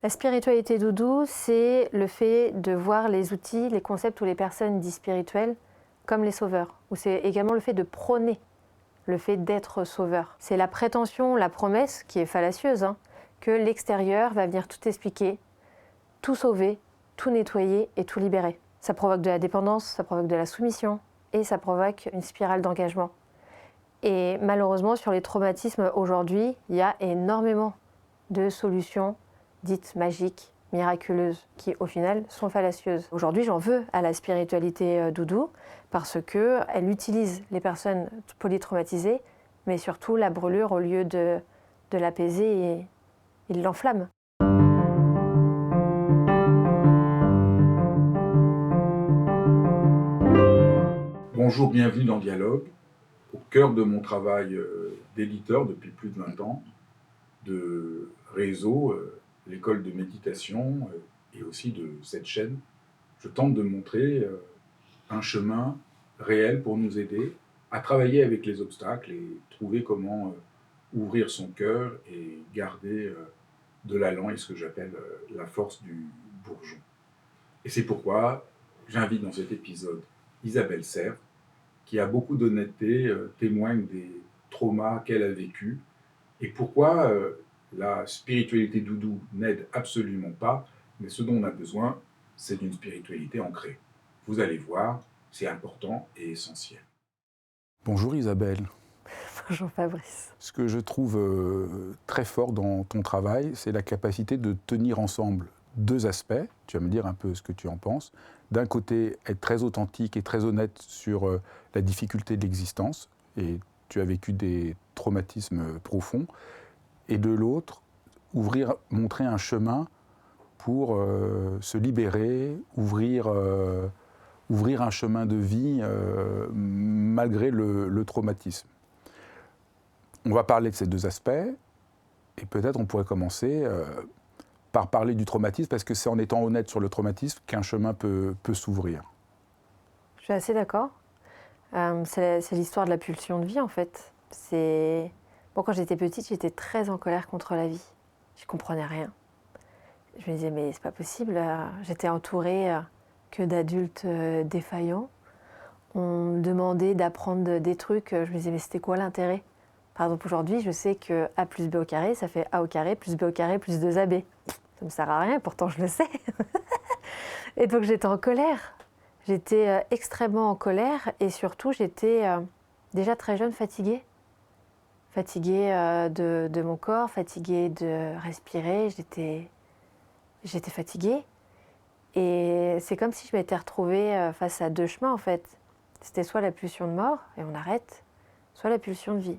La spiritualité doudou, c'est le fait de voir les outils, les concepts ou les personnes dites spirituelles comme les sauveurs. Ou c'est également le fait de prôner le fait d'être sauveur. C'est la prétention, la promesse, qui est fallacieuse, que l'extérieur va venir tout expliquer, tout sauver, tout nettoyer et tout libérer. Ça provoque de la dépendance, ça provoque de la soumission et ça provoque une spirale d'engagement. Et malheureusement, sur les traumatismes aujourd'hui, il y a énormément de solutions dites magiques, miraculeuses, qui au final sont fallacieuses. Aujourd'hui, j'en veux à la spiritualité doudou parce qu'elle utilise les personnes polytraumatisées, mais surtout la brûlure, au lieu de l'apaiser, il l'enflamme. Bonjour, bienvenue dans Dialogue, au cœur de mon travail d'éditeur depuis plus de 20 ans, de réseau, l'école de méditation et aussi de cette chaîne. Je tente de montrer un chemin réel pour nous aider à travailler avec les obstacles et trouver comment ouvrir son cœur et garder de l'allant et ce que j'appelle la force du bourgeon. Et c'est pourquoi j'invite dans cet épisode Isabelle Serre, qui a beaucoup d'honnêteté, témoigne des traumas qu'elle a vécus et pourquoi la spiritualité doudou n'aide absolument pas, mais ce dont on a besoin, c'est d'une spiritualité ancrée. Vous allez voir, c'est important et essentiel. Bonjour Isabelle. Bonjour Fabrice. Ce que je trouve très fort dans ton travail, c'est la capacité de tenir ensemble deux aspects. Tu vas me dire un peu ce que tu en penses. D'un côté, être très authentique et très honnête sur la difficulté de l'existence, et tu as vécu des traumatismes profonds. Et de l'autre, montrer un chemin pour se libérer, ouvrir un chemin de vie malgré le traumatisme. On va parler de ces deux aspects, et peut-être on pourrait commencer par parler du traumatisme, parce que c'est en étant honnête sur le traumatisme qu'un chemin peut s'ouvrir. Je suis assez d'accord. C'est l'histoire de la pulsion de vie, en fait. Bon, quand j'étais petite, j'étais très en colère contre la vie. Je comprenais rien. Je me disais, mais c'est pas possible. J'étais entourée que d'adultes défaillants. On me demandait d'apprendre des trucs. Je me disais, mais c'était quoi l'intérêt? Par exemple, aujourd'hui, je sais que A plus B au carré, ça fait A au carré plus B au carré plus 2AB. Ça me sert à rien, pourtant je le sais. Et donc j'étais en colère. J'étais extrêmement en colère et surtout j'étais déjà très jeune fatiguée. Fatiguée de mon corps, fatiguée de respirer. J'étais fatiguée. Et c'est comme si je m'étais retrouvée face à deux chemins en fait. C'était soit la pulsion de mort et on arrête, soit la pulsion de vie.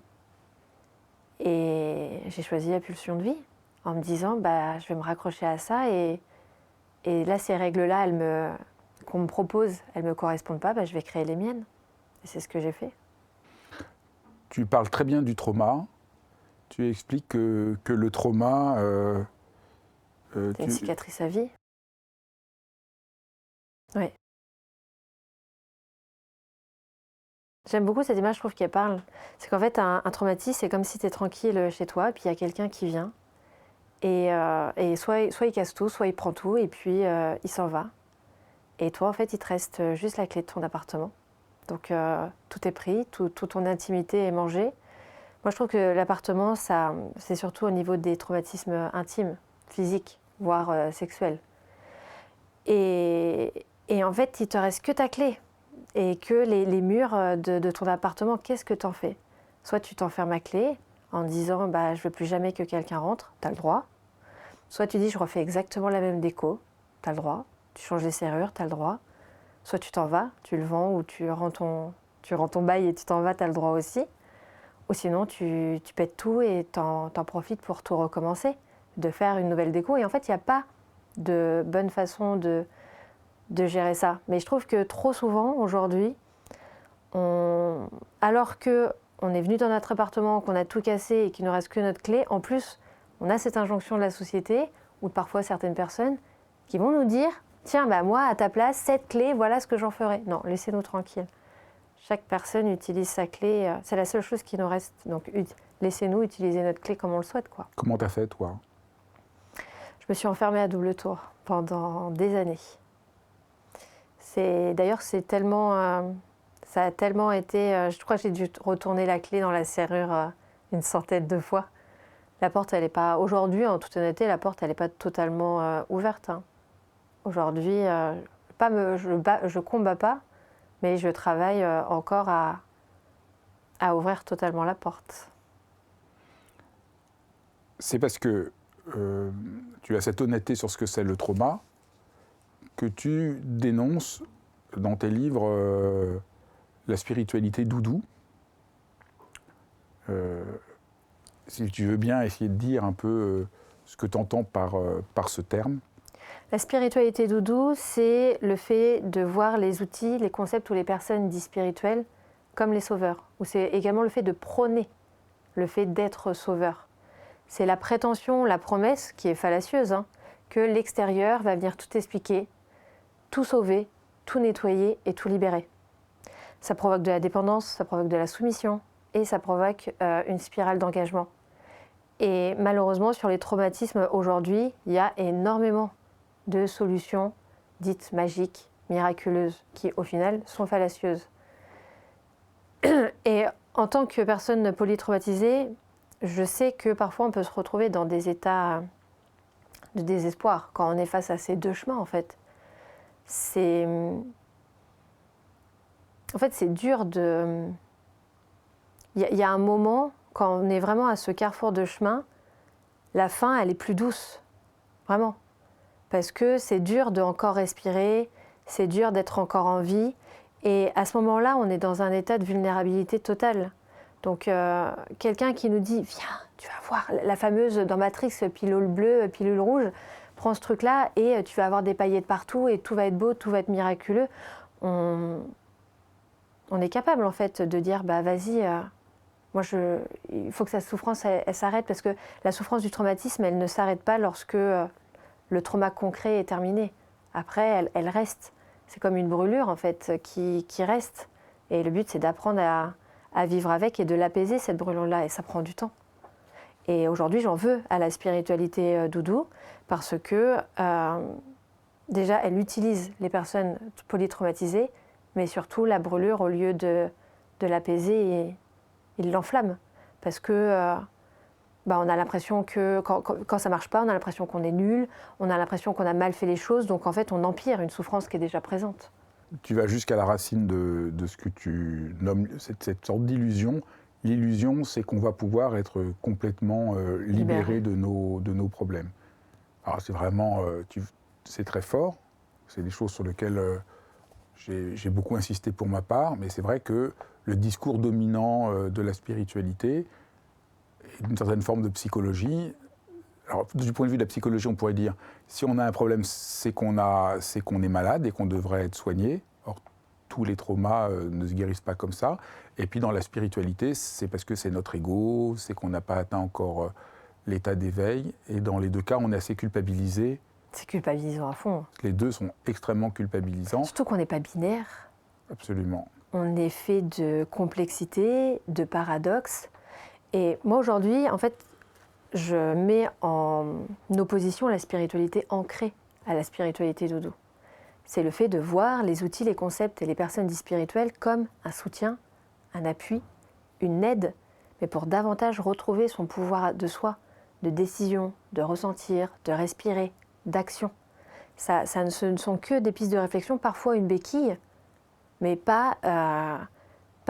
Et j'ai choisi la pulsion de vie en me disant je vais me raccrocher à ça et là ces règles-là qu'on me propose, elles ne me correspondent pas, je vais créer les miennes. Et c'est ce que j'ai fait. Tu parles très bien du trauma. Tu expliques que le trauma... c'est une cicatrice à vie. Oui. J'aime beaucoup cette image, je trouve qu'elle parle. C'est qu'en fait, un traumatisme, c'est comme si tu es tranquille chez toi, et puis il y a quelqu'un qui vient. Et soit il casse tout, soit il prend tout, et puis il s'en va. Et toi, en fait, il te reste juste la clé de ton appartement. Donc, tout est pris, toute ton intimité est mangée. Moi, je trouve que l'appartement, c'est surtout au niveau des traumatismes intimes, physiques, voire sexuels. Et en fait, il te reste que ta clé. Et que les murs de ton appartement, qu'est-ce que t'en fais? Soit tu t'enfermes à clé en disant je veux plus jamais que quelqu'un rentre, t'as le droit. Soit tu dis je refais exactement la même déco, t'as le droit. Tu changes les serrures, t'as le droit. Soit tu t'en vas, tu le vends ou tu rends ton bail et tu t'en vas, t'as le droit aussi. Ou sinon tu pètes tout et t'en profites pour tout recommencer, de faire une nouvelle déco. Et en fait, il n'y a pas de bonne façon de gérer ça. Mais je trouve que trop souvent, aujourd'hui, alors qu'on est venu dans notre appartement, qu'on a tout cassé et qu'il ne reste que notre clé, en plus, on a cette injonction de la société, ou parfois certaines personnes, qui vont nous dire « Tiens, moi, à ta place, cette clé, voilà ce que j'en ferai. » Non, laissez-nous tranquilles. Chaque personne utilise sa clé, c'est la seule chose qui nous reste. Donc, laissez-nous utiliser notre clé comme on le souhaite, quoi. Comment t'as fait, toi? Je me suis enfermée à double tour pendant des années. D'ailleurs, ça a tellement été... je crois que j'ai dû retourner la clé dans la serrure une centaine de fois. La porte, elle n'est pas... Aujourd'hui, en toute honnêteté, la porte, elle n'est pas totalement ouverte. Hein. Aujourd'hui, je combats pas, mais je travaille encore à ouvrir totalement la porte. C'est parce que tu as cette honnêteté sur ce que c'est le trauma que tu dénonces dans tes livres la spiritualité doudou. Si tu veux bien essayer de dire un peu ce que tu entends par ce terme. La spiritualité doudou, c'est le fait de voir les outils, les concepts ou les personnes dites spirituelles comme les sauveurs. Ou c'est également le fait de prôner le fait d'être sauveur. C'est la prétention, la promesse, qui est fallacieuse, hein, que l'extérieur va venir tout expliquer, tout sauver, tout nettoyer et tout libérer. Ça provoque de la dépendance, ça provoque de la soumission et ça provoque une spirale d'engagement. Et malheureusement, sur les traumatismes aujourd'hui, il y a énormément de solutions dites magiques, miraculeuses, qui au final sont fallacieuses. Et en tant que personne polytraumatisée, je sais que parfois on peut se retrouver dans des états de désespoir quand on est face à ces deux chemins en fait. C'est dur de... Il y a un moment, quand on est vraiment à ce carrefour de chemin, la fin, elle est plus douce. Vraiment. Parce que c'est dur de encore respirer, c'est dur d'être encore en vie. Et à ce moment-là, on est dans un état de vulnérabilité totale. Donc, quelqu'un qui nous dit « Viens, tu vas voir la fameuse dans Matrix, pilule bleue, pilule rouge, prends ce truc-là et tu vas avoir des paillettes partout et tout va être beau, tout va être miraculeux. » On est capable en fait de dire « Bah vas-y, il faut que sa souffrance elle s'arrête » parce que la souffrance du traumatisme, elle ne s'arrête pas lorsque le trauma concret est terminé. Après, elle reste. C'est comme une brûlure en fait qui reste. Et le but, c'est d'apprendre à vivre avec et de l'apaiser, cette brûlure-là. Et ça prend du temps. Et aujourd'hui, j'en veux à la spiritualité doudou parce que déjà, elle utilise les personnes polytraumatisées, mais surtout la brûlure, au lieu de l'apaiser, il l'enflamme. Parce que on a l'impression que quand ça ne marche pas, on a l'impression qu'on est nul, on a l'impression qu'on a mal fait les choses, donc en fait on empire une souffrance qui est déjà présente. Tu vas jusqu'à la racine de ce que tu nommes cette sorte d'illusion. L'illusion, c'est qu'on va pouvoir être complètement libéré de nos problèmes. Alors c'est vraiment, c'est très fort, c'est des choses sur lesquelles j'ai beaucoup insisté pour ma part, mais c'est vrai que le discours dominant de la spiritualité, d'une certaine forme de psychologie. Alors, du point de vue de la psychologie, on pourrait dire, si on a un problème, c'est qu'on est malade et qu'on devrait être soigné. Or, tous les traumas ne se guérissent pas comme ça. Et puis, dans la spiritualité, c'est parce que c'est notre ego, c'est qu'on n'a pas atteint encore l'état d'éveil. Et dans les deux cas, on est assez culpabilisé. C'est culpabilisant à fond. Les deux sont extrêmement culpabilisants. Surtout qu'on n'est pas binaire. Absolument. On est fait de complexité, de paradoxes. Et moi, aujourd'hui, en fait, je mets en opposition la spiritualité ancrée à la spiritualité doudou. C'est le fait de voir les outils, les concepts et les personnes dites spirituelles comme un soutien, un appui, une aide, mais pour davantage retrouver son pouvoir de soi, de décision, de ressentir, de respirer, d'action. Ce ne sont que des pistes de réflexion, parfois une béquille, mais pas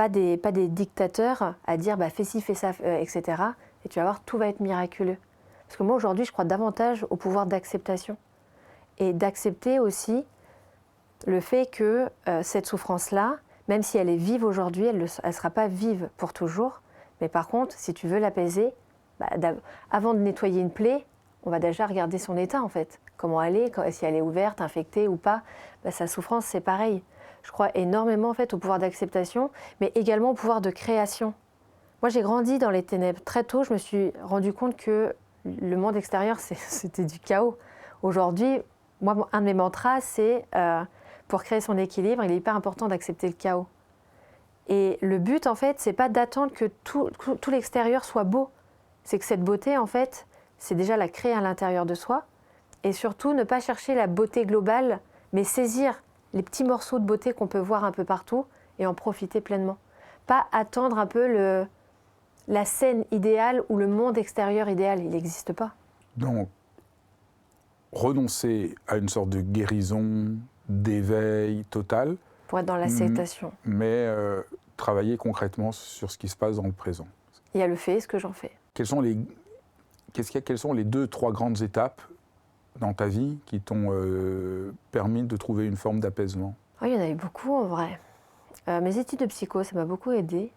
des dictateurs à dire bah, fais ci, fais ça, etc. Et tu vas voir, tout va être miraculeux. Parce que moi, aujourd'hui, je crois davantage au pouvoir d'acceptation. Et d'accepter aussi le fait que cette souffrance-là, même si elle est vive aujourd'hui, elle ne sera pas vive pour toujours. Mais par contre, si tu veux l'apaiser, avant de nettoyer une plaie, on va déjà regarder son état, en fait. Comment elle est, si elle est ouverte, infectée ou pas. Sa souffrance, c'est pareil. Je crois énormément en fait, au pouvoir d'acceptation, mais également au pouvoir de création. Moi, j'ai grandi dans les ténèbres. Très tôt, je me suis rendu compte que le monde extérieur, c'était du chaos. Aujourd'hui, moi, un de mes mantras, c'est pour créer son équilibre, il est hyper important d'accepter le chaos. Et le but, en fait, c'est pas d'attendre que tout l'extérieur soit beau. C'est que cette beauté, en fait, c'est déjà la créer à l'intérieur de soi. Et surtout, ne pas chercher la beauté globale, mais saisir les petits morceaux de beauté qu'on peut voir un peu partout et en profiter pleinement. Pas attendre un peu la scène idéale ou le monde extérieur idéal, il n'existe pas. Donc, renoncer à une sorte de guérison, d'éveil total, Pour être dans l'acceptation. mais travailler concrètement sur ce qui se passe dans le présent. Il y a le fait, ce que j'en fais. Quelles sont les 2-3 grandes étapes dans ta vie qui t'ont permis de trouver une forme d'apaisement? Oh, il y en a eu beaucoup en vrai. Mes études de psycho, ça m'a beaucoup aidée.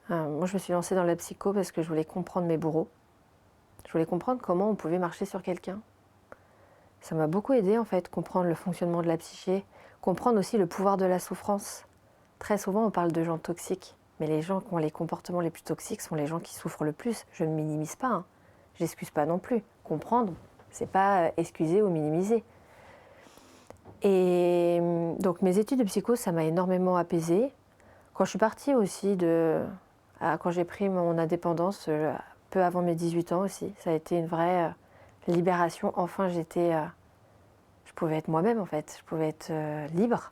Moi, je me suis lancée dans la psycho parce que je voulais comprendre mes bourreaux. Je voulais comprendre comment on pouvait marcher sur quelqu'un. Ça m'a beaucoup aidée en fait, comprendre le fonctionnement de la psyché, comprendre aussi le pouvoir de la souffrance. Très souvent, on parle de gens toxiques, mais les gens qui ont les comportements les plus toxiques sont les gens qui souffrent le plus. Je ne minimise pas, hein. J'excuse pas non plus. Comprendre, c'est pas excuser ou minimiser. Et donc mes études de psycho, ça m'a énormément apaisée. Quand je suis partie aussi quand j'ai pris mon indépendance, peu avant mes 18 ans aussi, ça a été une vraie libération. Enfin, je pouvais être moi-même en fait, je pouvais être libre.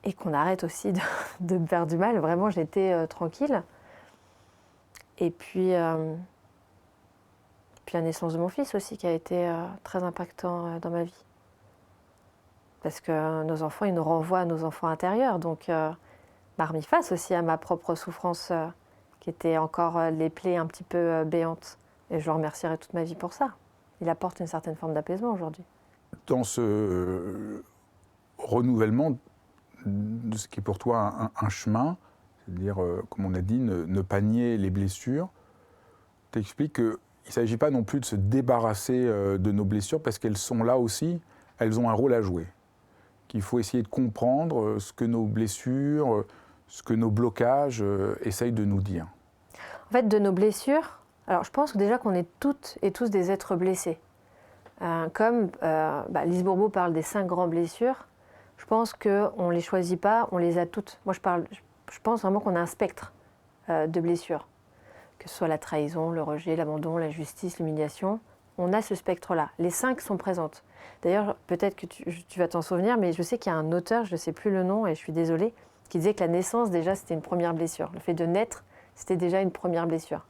Et qu'on arrête aussi de me faire du mal. Vraiment, j'étais tranquille. Et puis la naissance de mon fils aussi, qui a été très impactant dans ma vie. Parce que nos enfants, ils nous renvoient à nos enfants intérieurs. Donc, m'a remis face aussi à ma propre souffrance, qui était encore les plaies un petit peu béantes. Et je le remercierai toute ma vie pour ça. Il apporte une certaine forme d'apaisement aujourd'hui. Dans ce renouvellement de ce qui est pour toi un chemin, c'est-à-dire, comme on a dit, ne pas nier les blessures, tu expliques qu'il ne s'agit pas non plus de se débarrasser de nos blessures parce qu'elles sont là aussi, elles ont un rôle à jouer. Qu'il faut essayer de comprendre ce que nos blessures, ce que nos blocages essayent de nous dire. En fait, de nos blessures, alors je pense déjà qu'on est toutes et tous des êtres blessés. Lise Bourbeau parle des 5 grandes blessures, je pense qu'on ne les choisit pas, on les a toutes. Moi, je pense vraiment qu'on a un spectre de blessures, que ce soit la trahison, le rejet, l'abandon, la justice, l'humiliation. On a ce spectre-là. Les 5 sont présentes. D'ailleurs, peut-être que tu vas t'en souvenir, mais je sais qu'il y a un auteur, je ne sais plus le nom, et je suis désolée, qui disait que la naissance, déjà, c'était une première blessure. Le fait de naître, c'était déjà une première blessure.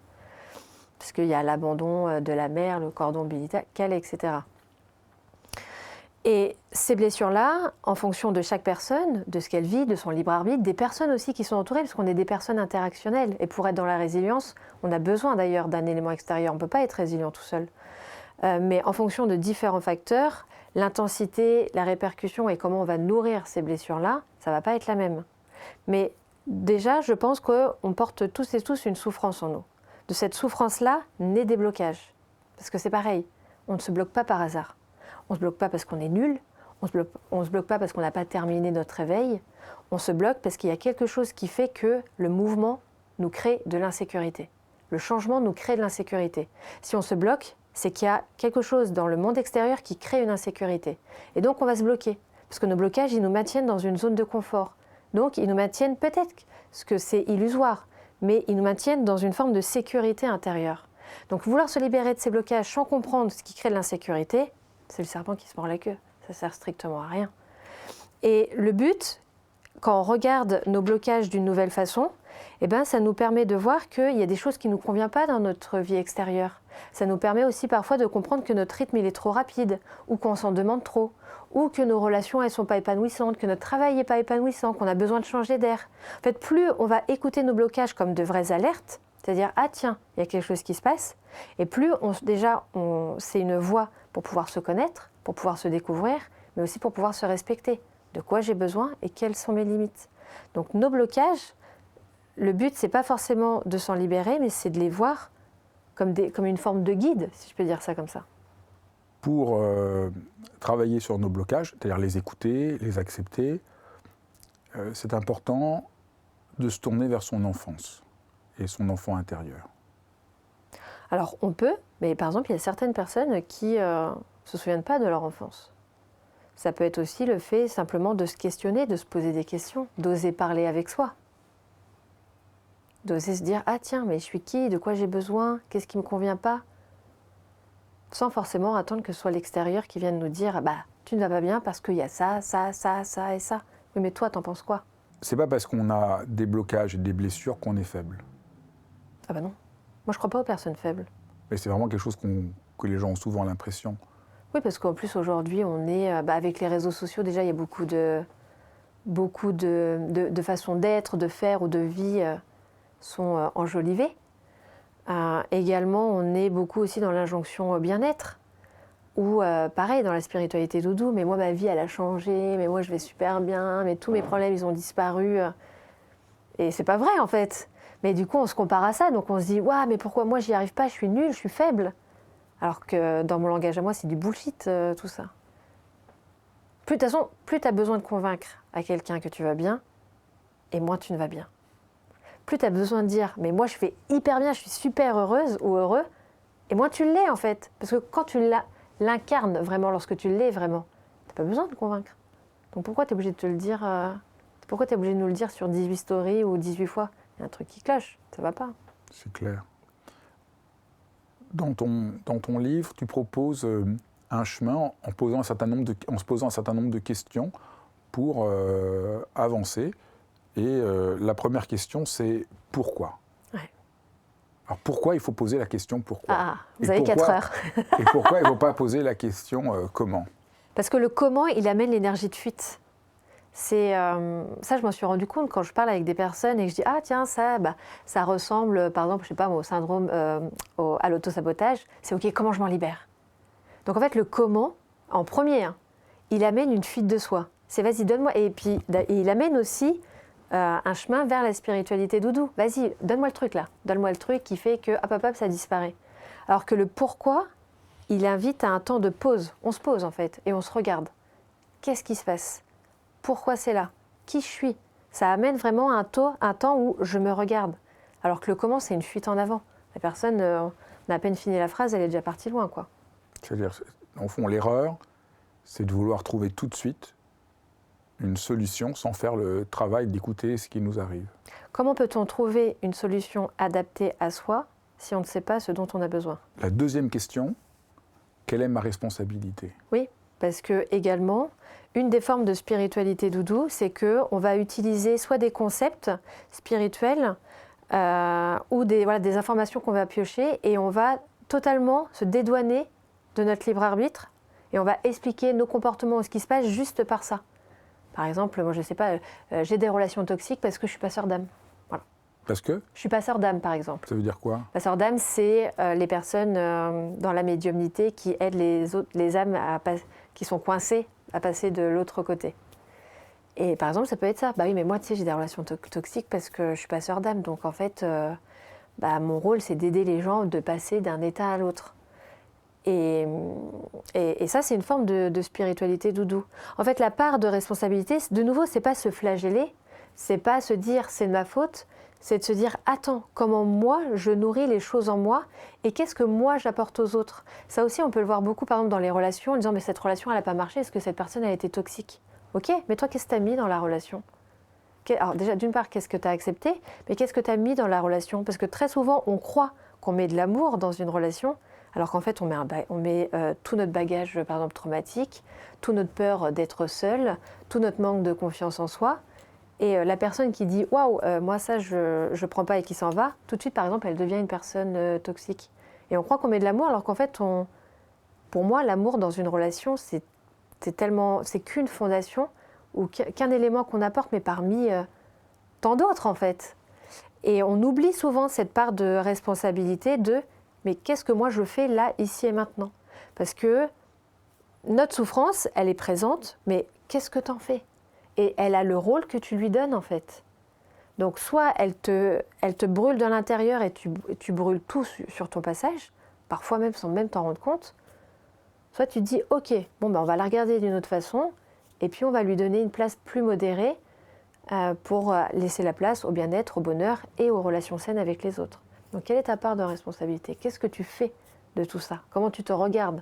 Parce qu'il y a l'abandon de la mère, le cordon ombilical, etc. Et ces blessures-là, en fonction de chaque personne, de ce qu'elle vit, de son libre arbitre, des personnes aussi qui sont entourées, parce qu'on est des personnes interactionnelles. Et pour être dans la résilience, on a besoin d'ailleurs d'un élément extérieur. On ne peut pas être résilient tout seul. Mais en fonction de différents facteurs, l'intensité, la répercussion et comment on va nourrir ces blessures-là, ça ne va pas être la même. Mais déjà, je pense qu'on porte tous et tous une souffrance en nous. De cette souffrance-là naît des blocages. Parce que c'est pareil, on ne se bloque pas par hasard. On ne se bloque pas parce qu'on est nul, on ne se bloque pas parce qu'on n'a pas terminé notre réveil, on se bloque parce qu'il y a quelque chose qui fait que le mouvement nous crée de l'insécurité. Le changement nous crée de l'insécurité. Si on se bloque, c'est qu'il y a quelque chose dans le monde extérieur qui crée une insécurité. Et donc on va se bloquer, parce que nos blocages, ils nous maintiennent dans une zone de confort. Donc ils nous maintiennent peut-être, parce que c'est illusoire, mais ils nous maintiennent dans une forme de sécurité intérieure. Donc vouloir se libérer de ces blocages sans comprendre ce qui crée de l'insécurité, c'est le serpent qui se mord la queue. Ça sert strictement à rien. Et le but, quand on regarde nos blocages d'une nouvelle façon, eh ben, ça nous permet de voir qu'il y a des choses qui ne nous conviennent pas dans notre vie extérieure. Ça nous permet aussi parfois de comprendre que notre rythme il est trop rapide, ou qu'on s'en demande trop, ou que nos relations elles sont pas épanouissantes, que notre travail n'est pas épanouissant, qu'on a besoin de changer d'air. En fait, plus on va écouter nos blocages comme de vraies alertes, c'est-à-dire, ah tiens, il y a quelque chose qui se passe, et plus c'est une voie pour pouvoir se connaître, pour pouvoir se découvrir, mais aussi pour pouvoir se respecter. De quoi j'ai besoin et quelles sont mes limites. Donc nos blocages, le but, c'est pas forcément de s'en libérer, mais c'est de les voir comme une forme de guide, si je peux dire ça comme ça. Pour travailler sur nos blocages, c'est-à-dire les écouter, les accepter, c'est important de se tourner vers son enfance et son enfant intérieur. Alors on peut, mais par exemple, il y a certaines personnes qui ne se souviennent pas de leur enfance. Ça peut être aussi le fait simplement de se questionner, de se poser des questions, d'oser parler avec soi. D'oser se dire « Ah tiens, mais je suis qui? De quoi j'ai besoin? Qu'est-ce qui ne me convient pas ?» sans forcément attendre que ce soit l'extérieur qui vienne nous dire bah tu ne vas pas bien parce qu'il y a ça, ça, ça, ça et ça. Oui, mais toi, t'en penses quoi? C'est pas parce qu'on a des blocages et des blessures qu'on est faible. Ah bah non. Moi, je crois pas aux personnes faibles. Mais c'est vraiment quelque chose que les gens ont souvent l'impression. Oui, parce qu'en plus, aujourd'hui, on est... avec les réseaux sociaux, déjà, il y a beaucoup de façons d'être, de faire ou de vie sont enjolivées. Également, on est beaucoup aussi dans l'injonction bien-être. Ou pareil, dans la spiritualité doudou, mais moi, ma vie, elle a changé, mais moi, je vais super bien, mais tous mes problèmes, ils ont disparu. Et c'est pas vrai, en fait. Mais du coup, on se compare à ça, donc on se dit, waouh, mais pourquoi moi, j'y arrive pas, je suis nulle, je suis faible. Alors que dans mon langage à moi, c'est du bullshit, tout ça. De toute façon, plus tu as besoin de convaincre à quelqu'un que tu vas bien, et moins tu ne vas bien. Plus tu as besoin de dire, mais moi, je fais hyper bien, je suis super heureuse ou heureux, et moins tu l'es, en fait. Parce que quand tu l'incarnes vraiment, lorsque tu l'es vraiment, tu n'as pas besoin de convaincre. Donc pourquoi tu es obligé de te le dire pourquoi tu es obligé de nous le dire sur 18 stories ou 18 fois? Il y a un truc qui cloche, ça va pas. C'est clair. Dans ton livre, tu proposes un chemin en se posant un certain nombre de questions pour avancer. Et la première question, c'est pourquoi? Ouais. Alors pourquoi il faut poser la question pourquoi? Ah, vous avez 4 heures. Et pourquoi il ne faut pas poser la question comment? Parce que le comment, il amène l'énergie de fuite. C'est ça, je m'en suis rendu compte quand je parle avec des personnes et que je dis ah tiens ça ressemble par exemple je sais pas au syndrome à l'autosabotage. C'est ok, comment je m'en libère? Donc en fait le comment en premier, il amène une fuite de soi. C'est vas-y donne-moi, et puis il amène aussi un chemin vers la spiritualité doudou. Vas-y donne-moi le truc là, donne-moi le truc qui fait que hop ça disparaît. Alors que le pourquoi, il invite à un temps de pause. On se pose en fait et on se regarde. Qu'est-ce qui se passe? Pourquoi c'est là? Qui je suis? Ça amène vraiment un temps où je me regarde. Alors que le comment, c'est une fuite en avant. La personne, on a à peine fini la phrase, elle est déjà partie loin, quoi. C'est-à-dire, au fond, l'erreur, c'est de vouloir trouver tout de suite une solution sans faire le travail d'écouter ce qui nous arrive. Comment peut-on trouver une solution adaptée à soi si on ne sait pas ce dont on a besoin? La deuxième question, quelle est ma responsabilité? Oui, parce que également, une des formes de spiritualité doudou, c'est qu'on va utiliser soit des concepts spirituels ou des informations qu'on va piocher et on va totalement se dédouaner de notre libre arbitre et on va expliquer nos comportements ou ce qui se passe juste par ça. Par exemple, moi je ne sais pas, j'ai des relations toxiques parce que je suis passeur d'âme. Voilà. Parce que? Je suis passeur d'âme par exemple. Ça veut dire quoi? Passeur d'âme, c'est les personnes dans la médiumnité qui aident les âmes qui sont coincées à passer de l'autre côté. Et par exemple, ça peut être ça. Bah oui, mais moi, tu sais, j'ai des relations toxiques parce que je suis passeur d'âme. Donc en fait, mon rôle, c'est d'aider les gens de passer d'un état à l'autre. Et ça, c'est une forme de spiritualité doudou. En fait, la part de responsabilité, de nouveau, c'est pas se flageller, c'est pas se dire c'est de ma faute, c'est de se dire attends, comment moi je nourris les choses en moi et qu'est-ce que moi j'apporte aux autres. Ça aussi, on peut le voir beaucoup par exemple dans les relations en disant mais cette relation elle n'a pas marché, est-ce que cette personne a été toxique? Ok, mais toi qu'est-ce que tu as mis dans la relation? Alors déjà d'une part qu'est-ce que tu as accepté, mais qu'est-ce que tu as mis dans la relation? Parce que très souvent on croit qu'on met de l'amour dans une relation alors qu'en fait on met tout notre bagage par exemple traumatique, toute notre peur d'être seul, tout notre manque de confiance en soi. Et la personne qui dit « Waouh, moi ça je prends pas » et qui s'en va, tout de suite par exemple elle devient une personne toxique. Et on croit qu'on met de l'amour alors qu'en fait, pour moi l'amour dans une relation c'est qu'une fondation ou qu'un élément qu'on apporte mais parmi tant d'autres en fait. Et on oublie souvent cette part de responsabilité de « Mais qu'est-ce que moi je fais là, ici et maintenant ?» Parce que notre souffrance elle est présente, mais qu'est-ce que t'en fais? Et elle a le rôle que tu lui donnes en fait. Donc soit elle te brûle de l'intérieur et tu brûles tout sur ton passage, parfois même sans même t'en rendre compte, soit tu te dis ok, on va la regarder d'une autre façon et puis on va lui donner une place plus modérée pour laisser la place au bien-être, au bonheur et aux relations saines avec les autres. Donc quelle est ta part de responsabilité? Qu'est-ce que tu fais de tout ça? Comment tu te regardes?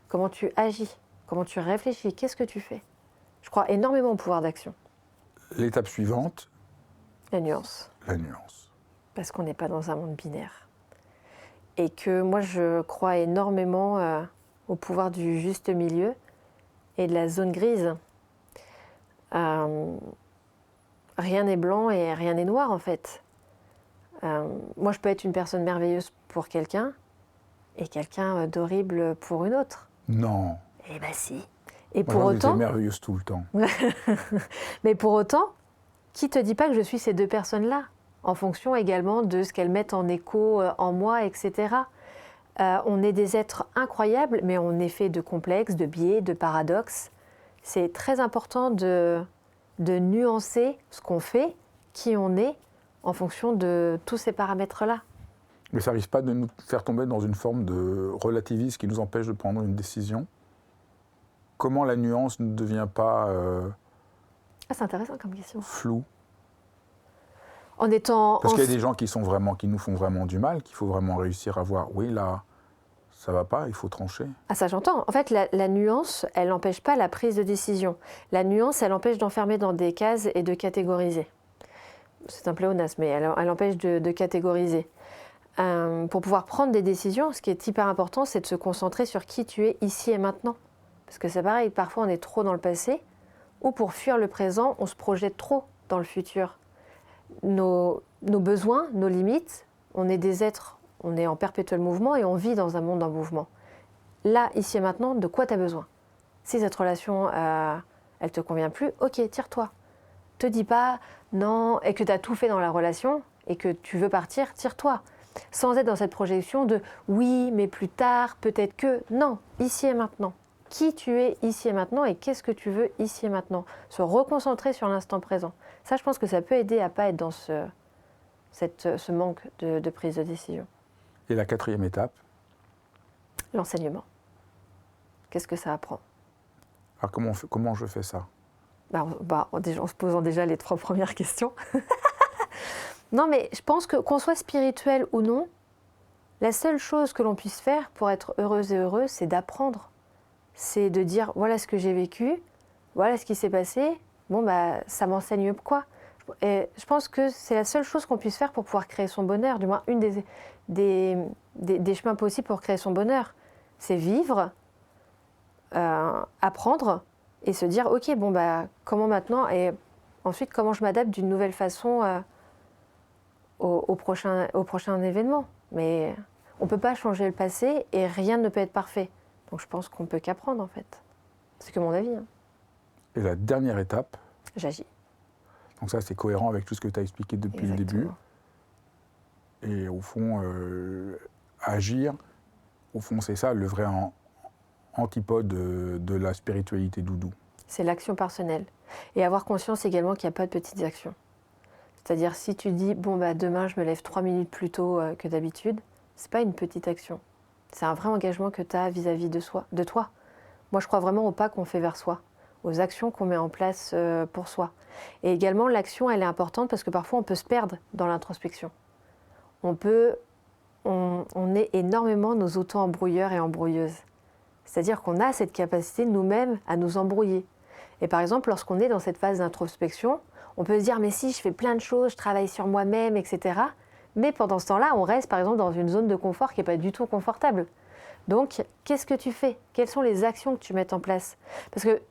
Comment tu agis? Comment tu réfléchis? Qu'est-ce que tu fais? Je crois énormément au pouvoir d'action. L'étape suivante? La nuance. La nuance. Parce qu'on n'est pas dans un monde binaire. et que moi je crois énormément au pouvoir du juste milieu et de la zone grise. Rien n'est blanc et rien n'est noir en fait. Moi je peux être une personne merveilleuse pour quelqu'un et quelqu'un d'horrible pour une autre. Non. Eh ben si. Et Moi, pour j'étais autant, merveilleuse tout le temps. mais pour autant, qui te dit pas que je suis ces deux personnes-là, en fonction également de ce qu'elles mettent en écho en moi, etc. On est des êtres incroyables, mais on est fait de complexes, de biais, de paradoxes. C'est très important de nuancer ce qu'on fait, qui on est, en fonction de tous ces paramètres-là. Mais ça n'arrive pas de nous faire tomber dans une forme de relativisme qui nous empêche de prendre une décision. Comment la nuance ne devient pas C'est intéressant comme question. floue? En étant... Parce qu'il y a des gens qui nous font vraiment du mal, qu'il faut vraiment réussir à voir. Oui, là, ça va pas, il faut trancher. Ah ça j'entends. En fait, la nuance, elle n'empêche pas la prise de décision. La nuance, elle empêche d'enfermer dans des cases et de catégoriser. C'est un pléonasme, mais elle empêche de catégoriser. Pour pouvoir prendre des décisions, ce qui est hyper important, c'est de se concentrer sur qui tu es ici et maintenant. Parce que c'est pareil, parfois on est trop dans le passé, ou pour fuir le présent, on se projette trop dans le futur. Nos besoins, nos limites, on est des êtres, on est en perpétuel mouvement et on vit dans un monde en mouvement. Là, ici et maintenant, de quoi tu as besoin? Si cette relation, elle te convient plus, ok, tire-toi. Te dis pas non, et que tu as tout fait dans la relation et que tu veux partir, tire-toi. Sans être dans cette projection de oui, mais plus tard, peut-être que. Non, ici et maintenant. Qui tu es ici et maintenant et qu'est-ce que tu veux ici et maintenant. Se reconcentrer sur l'instant présent. Ça, je pense que ça peut aider à ne pas être dans ce manque de prise de décision. Et la quatrième étape? L'enseignement. Qu'est-ce que ça apprend? Alors comment je fais ça? En se posant déjà les 3 premières questions. Non, mais je pense que qu'on soit spirituel ou non, la seule chose que l'on puisse faire pour être heureuse et heureux, c'est d'apprendre. C'est de dire, voilà ce que j'ai vécu, voilà ce qui s'est passé, ça m'enseigne quoi? Et je pense que c'est la seule chose qu'on puisse faire pour pouvoir créer son bonheur, du moins une des chemins possibles pour créer son bonheur. C'est vivre, apprendre et se dire, ok, comment maintenant? Et ensuite, comment je m'adapte d'une nouvelle façon au prochain événement. Mais on ne peut pas changer le passé et rien ne peut être parfait. Donc je pense qu'on ne peut qu'apprendre en fait. C'est que mon avis. Hein. Et la dernière étape? J'agis. Donc ça, c'est cohérent avec tout ce que tu as expliqué depuis Exactement. le début. Et au fond, agir, au fond, c'est ça, le vrai antipode de la spiritualité doudou. C'est l'action personnelle. Et avoir conscience également qu'il n'y a pas de petites actions. C'est-à-dire si tu dis, demain je me lève 3 minutes plus tôt que d'habitude, c'est pas une petite action. C'est un vrai engagement que tu as vis-à-vis de toi. Moi, je crois vraiment au pas qu'on fait vers soi, aux actions qu'on met en place pour soi. Et également, l'action, elle est importante parce que parfois, on peut se perdre dans l'introspection. On est énormément nos auto-embrouilleurs et embrouilleuses. C'est-à-dire qu'on a cette capacité nous-mêmes à nous embrouiller. Et par exemple, lorsqu'on est dans cette phase d'introspection, on peut se dire, mais si, je fais plein de choses, je travaille sur moi-même, etc. Mais pendant ce temps-là, on reste par exemple dans une zone de confort qui n'est pas du tout confortable. Donc, qu'est-ce que tu fais? Quelles sont les actions que tu mets en place? Parce que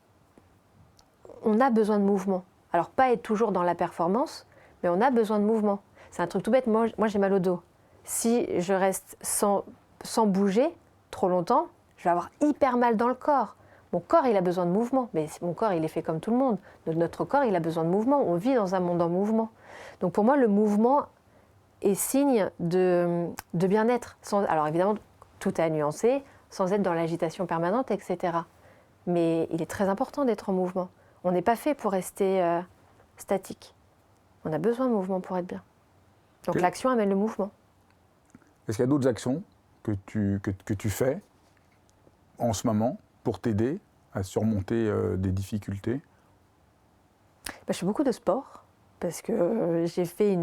on a besoin de mouvement. Alors, pas être toujours dans la performance, mais on a besoin de mouvement. C'est un truc tout bête. Moi j'ai mal au dos. Si je reste sans bouger trop longtemps, je vais avoir hyper mal dans le corps. Mon corps, il a besoin de mouvement, mais mon corps, il est fait comme tout le monde. Notre corps, il a besoin de mouvement. On vit dans un monde en mouvement. Donc pour moi, le mouvement est signe de bien-être. Alors évidemment, tout est à nuancer, sans être dans l'agitation permanente, etc. Mais il est très important d'être en mouvement. On n'est pas fait pour rester statique. On a besoin de mouvement pour être bien. Donc l'action amène le mouvement. Est-ce qu'il y a d'autres actions que tu fais en ce moment pour t'aider à surmonter des difficultés? Je fais beaucoup de sport parce que j'ai fait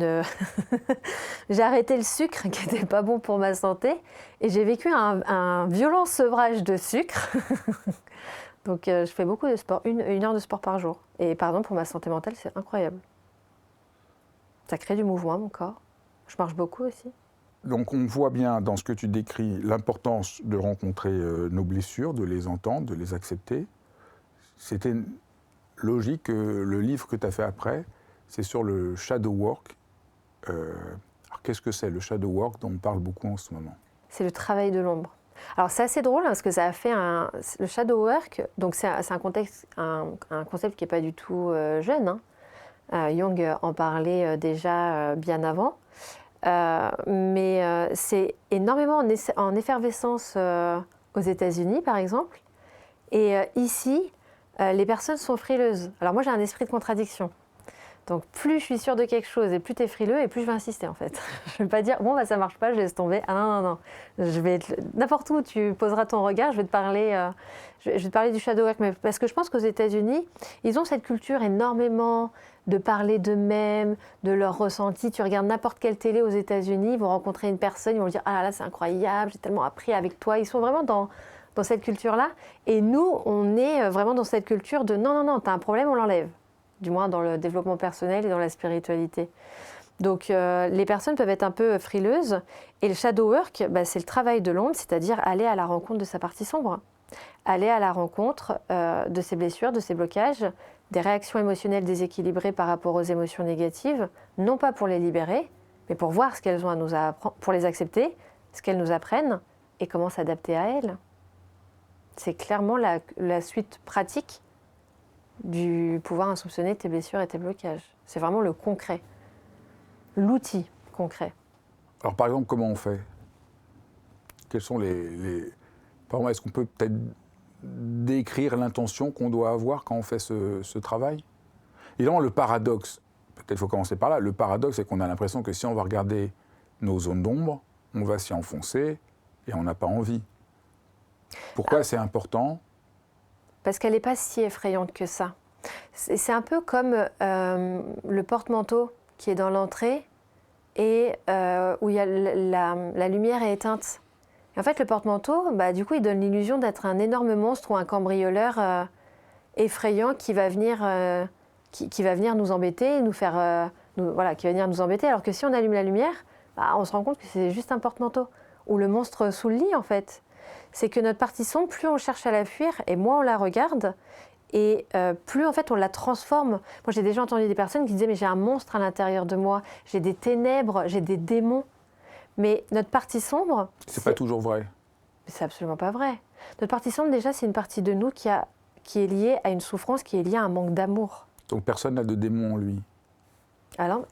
j'ai arrêté le sucre qui n'était pas bon pour ma santé et j'ai vécu un violent sevrage de sucre. Donc je fais beaucoup de sport, une heure de sport par jour. Et par exemple pour ma santé mentale, c'est incroyable. Ça crée du mouvement à mon corps. Je marche beaucoup aussi. Donc on voit bien dans ce que tu décris l'importance de rencontrer nos blessures, de les entendre, de les accepter. C'était logique que le livre que tu as fait après, c'est sur le shadow work. Alors qu'est-ce que c'est le shadow work dont on parle beaucoup en ce moment? C'est le travail de l'ombre. Alors c'est assez drôle parce que ça a fait le shadow work, donc c'est un concept qui n'est pas du tout jeune, hein. Jung en parlait déjà bien avant. Mais c'est énormément en effervescence aux États-Unis, par exemple. Et ici, les personnes sont frileuses. Alors moi, j'ai un esprit de contradiction. Donc plus je suis sûre de quelque chose et plus tu es frileux et plus je vais insister en fait. Je ne vais pas dire bon bah ça marche pas, je laisse tomber. Ah non, non, non. Je vais n'importe où tu poseras ton regard, je vais te parler, je vais te parler du shadow work. Mais parce que je pense qu'aux États-Unis, ils ont cette culture énormément de parler d'eux-mêmes, de leurs ressentis. Tu regardes n'importe quelle télé aux États-Unis, ils vont rencontrer une personne, ils vont dire ah là là c'est incroyable, j'ai tellement appris avec toi. Ils sont vraiment dans cette culture-là. Et nous, on est vraiment dans cette culture de non, non, non, tu as un problème, on l'enlève. Du moins dans le développement personnel et dans la spiritualité. Donc les personnes peuvent être un peu frileuses. Et le shadow work, c'est le travail de l'ombre, c'est-à-dire aller à la rencontre de sa partie sombre. Aller à la rencontre de ses blessures, de ses blocages, des réactions émotionnelles déséquilibrées par rapport aux émotions négatives, non pas pour les libérer, mais pour voir ce qu'elles ont à nous apprendre, pour les accepter, ce qu'elles nous apprennent et comment s'adapter à elles. C'est clairement la suite pratique du pouvoir insoupçonné de tes blessures et tes blocages. C'est vraiment le concret, l'outil concret. Alors par exemple, comment on fait? Quels sont Par exemple, est-ce qu'on peut peut-être décrire l'intention qu'on doit avoir quand on fait ce travail? Évidemment, le paradoxe, peut-être il faut commencer par là, le paradoxe c'est qu'on a l'impression que si on va regarder nos zones d'ombre, on va s'y enfoncer et on n'a pas envie. Pourquoi c'est important? Parce qu'elle n'est pas si effrayante que ça. C'est un peu comme le porte-manteau qui est dans l'entrée et où il y a la lumière est éteinte. Et en fait, le porte-manteau, du coup, il donne l'illusion d'être un énorme monstre ou un cambrioleur effrayant qui va venir nous embêter, qui va venir nous embêter. Alors que si on allume la lumière, on se rend compte que c'est juste un porte-manteau. Ou le monstre sous le lit, en fait. C'est que notre partie sombre, plus on cherche à la fuir et moins on la regarde, et plus en fait on la transforme. Moi j'ai déjà entendu des personnes qui disaient mais j'ai un monstre à l'intérieur de moi, j'ai des ténèbres, j'ai des démons. Mais notre partie sombre... C'est pas toujours vrai. C'est absolument pas vrai. Notre partie sombre déjà c'est une partie de nous qui est liée à une souffrance, qui est liée à un manque d'amour. Donc personne n'a de démon en lui. Alors,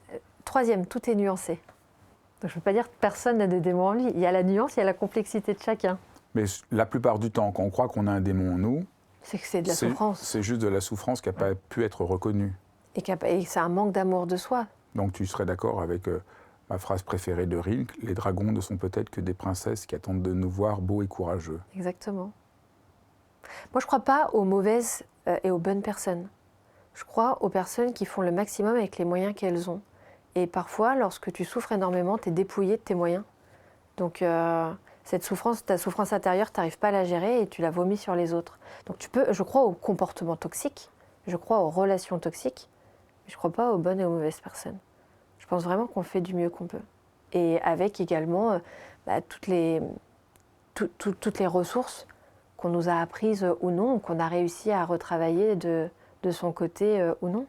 troisième, tout est nuancé. Donc je ne veux pas dire que personne n'a de démons en lui. Il y a la nuance, il y a la complexité de chacun. Mais la plupart du temps, quand on croit qu'on a un démon en nous, c'est que c'est de la souffrance. C'est juste de la souffrance qui n'a pas pu être reconnue. Et c'est un manque d'amour de soi. Donc tu serais d'accord avec ma phrase préférée de Rilke, les dragons ne sont peut-être que des princesses qui attendent de nous voir beaux et courageux. Exactement. Moi, je ne crois pas aux mauvaises et aux bonnes personnes. Je crois aux personnes qui font le maximum avec les moyens qu'elles ont. Et parfois, lorsque tu souffres énormément, tu es dépouillé de tes moyens. Donc... cette souffrance, ta souffrance intérieure, tu n'arrives pas à la gérer et tu la vomis sur les autres. Donc je crois aux comportements toxiques, je crois aux relations toxiques, mais je ne crois pas aux bonnes et aux mauvaises personnes. Je pense vraiment qu'on fait du mieux qu'on peut. Et avec également toutes les ressources qu'on nous a apprises ou non, qu'on a réussi à retravailler de son côté ou non.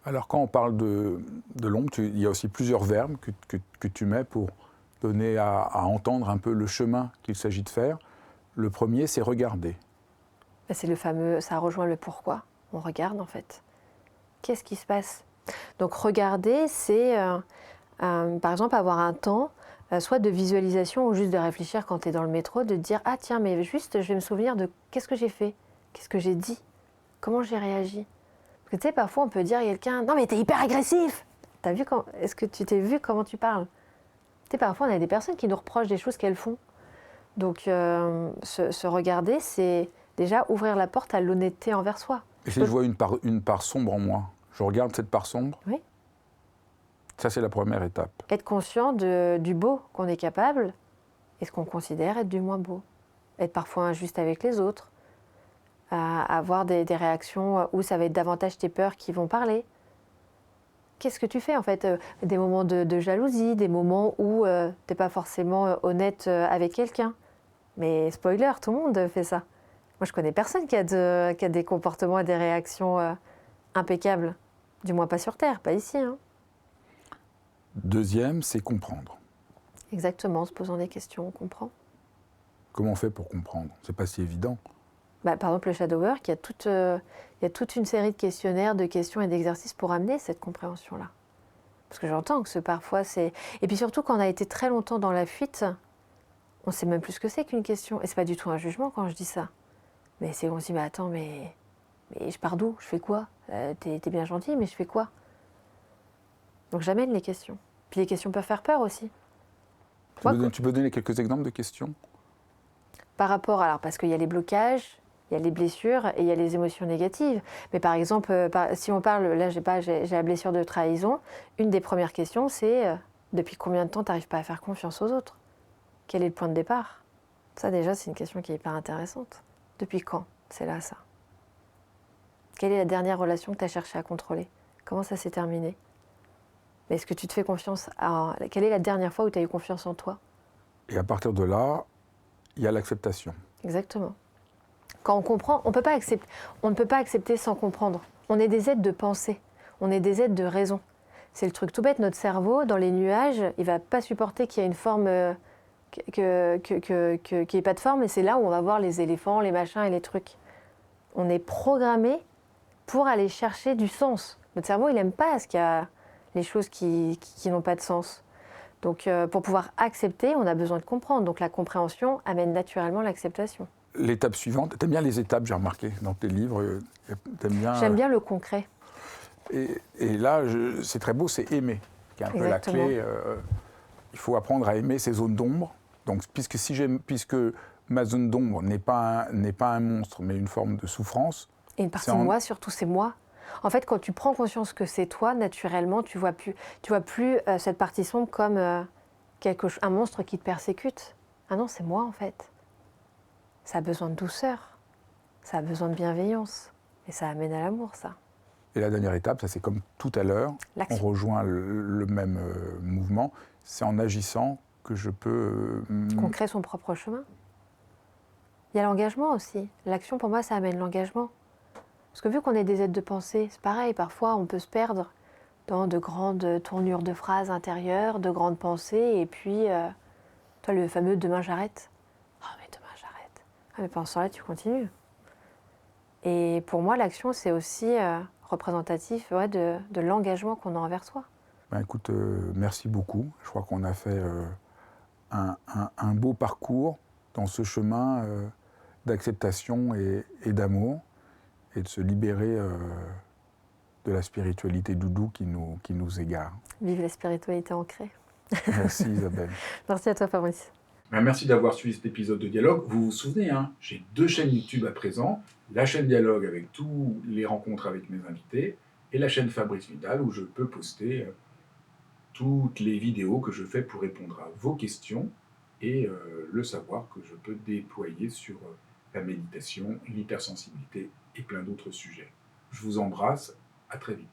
Alors quand on parle de l'ombre, il y a aussi plusieurs verbes que tu mets pour donner à entendre un peu le chemin qu'il s'agit de faire. Le premier, c'est regarder. C'est le fameux, ça rejoint le pourquoi. On regarde en fait. Qu'est-ce qui se passe? Donc regarder, c'est par exemple avoir un temps, soit de visualisation ou juste de réfléchir quand tu es dans le métro, de te dire ah tiens mais juste je vais me souvenir de qu'est-ce que j'ai fait, qu'est-ce que j'ai dit, comment j'ai réagi. Parce que tu sais parfois on peut dire à quelqu'un non mais t'es hyper agressif. Est-ce que tu t'es vu comment tu parles? Parfois, on a des personnes qui nous reprochent des choses qu'elles font. Donc, se regarder, c'est déjà ouvrir la porte à l'honnêteté envers soi. Et si je vois une part sombre en moi, je regarde cette part sombre? Oui. Ça, c'est la première étape. Être conscient du beau qu'on est capable et ce qu'on considère être du moins beau. Être parfois injuste avec les autres. Avoir des réactions où ça va être davantage tes peurs qui vont parler qu'est-ce que tu fais en fait? Des moments de jalousie, des moments où t'es pas forcément honnête avec quelqu'un. Mais spoiler, tout le monde fait ça. Moi, je connais personne qui a des comportements et des réactions impeccables. Du moins pas sur Terre, pas ici. Hein. Deuxième, c'est comprendre. Exactement, en se posant des questions, on comprend. Comment on fait pour comprendre? C'est pas si évident. Bah, par exemple, le shadow work, il y a toute une série de questionnaires, de questions et d'exercices pour amener cette compréhension-là. Parce que j'entends que parfois c'est... Et puis surtout, quand on a été très longtemps dans la fuite, on ne sait même plus ce que c'est qu'une question. Et c'est pas du tout un jugement quand je dis ça. Mais c'est on se dit, mais attends, mais je pars d'où? Je fais quoi? T'es bien gentil, mais je fais quoi? Donc j'amène les questions. Puis les questions peuvent faire peur aussi. Tu peux donner quelques exemples de questions? Par rapport, alors parce qu'il y a les blocages, il y a les blessures et il y a les émotions négatives. Mais par exemple, si on parle, là j'ai la blessure de trahison, une des premières questions c'est depuis combien de temps tu n'arrives pas à faire confiance aux autres? Quel est le point de départ? Ça déjà c'est une question qui est hyper intéressante. Depuis quand c'est là ça? Quelle est la dernière relation que tu as cherché à contrôler? Comment ça s'est terminé? Mais est-ce que tu te fais confiance à... Quelle est la dernière fois où tu as eu confiance en toi? Et à partir de là, il y a l'acceptation. Exactement. Quand on comprend, on ne peut pas accepter sans comprendre. On est des êtres de pensée, on est des êtres de raison. C'est le truc tout bête, notre cerveau, dans les nuages, il ne va pas supporter qu'il y ait une forme, qu'il n'y ait pas de forme, et c'est là où on va voir les éléphants, les machins et les trucs. On est programmé pour aller chercher du sens. Notre cerveau, il n'aime pas les choses qui n'ont pas de sens. Donc, pour pouvoir accepter, on a besoin de comprendre. Donc, la compréhension amène naturellement l'acceptation. L'étape suivante, t'aimes bien les étapes, j'ai remarqué, dans tes livres, t'aimes bien... J'aime bien le concret. Et là, c'est très beau, c'est aimer, qui est un peu la clé. Il faut apprendre à aimer ces zones d'ombre. Donc, puisque ma zone d'ombre n'est pas un monstre, mais une forme de souffrance... Et une partie de moi, surtout, c'est moi. En fait, quand tu prends conscience que c'est toi, naturellement, tu vois plus cette partie sombre comme un monstre qui te persécute. Ah non, c'est moi, en fait. Ça a besoin de douceur, ça a besoin de bienveillance. Et ça amène à l'amour, ça. Et la dernière étape, ça c'est comme tout à l'heure, on rejoint le même mouvement, c'est en agissant que je peux... Qu'on crée son propre chemin. Il y a l'engagement aussi. L'action, pour moi, ça amène l'engagement. Parce que vu qu'on est des êtres de pensée, c'est pareil, parfois on peut se perdre dans de grandes tournures de phrases intérieures, de grandes pensées, et puis, toi, le fameux « demain j'arrête ». « Ah, mais demain j'arrête ». Ah, mais pendant ce temps-là, tu continues. Et pour moi, l'action, c'est aussi représentatif de l'engagement qu'on a envers soi. Ben écoute, merci beaucoup. Je crois qu'on a fait un beau parcours dans ce chemin d'acceptation et d'amour, et de se libérer de la spiritualité doudou qui nous égare. Vive la spiritualité ancrée. Merci Isabelle. Merci à toi Fabrice. Merci d'avoir suivi cet épisode de Dialogue. Vous vous souvenez, hein, j'ai 2 chaînes YouTube à présent. La chaîne Dialogue avec tous les rencontres avec mes invités et la chaîne Fabrice Vidal où je peux poster toutes les vidéos que je fais pour répondre à vos questions et le savoir que je peux déployer sur la méditation, l'hypersensibilité et plein d'autres sujets. Je vous embrasse, à très vite.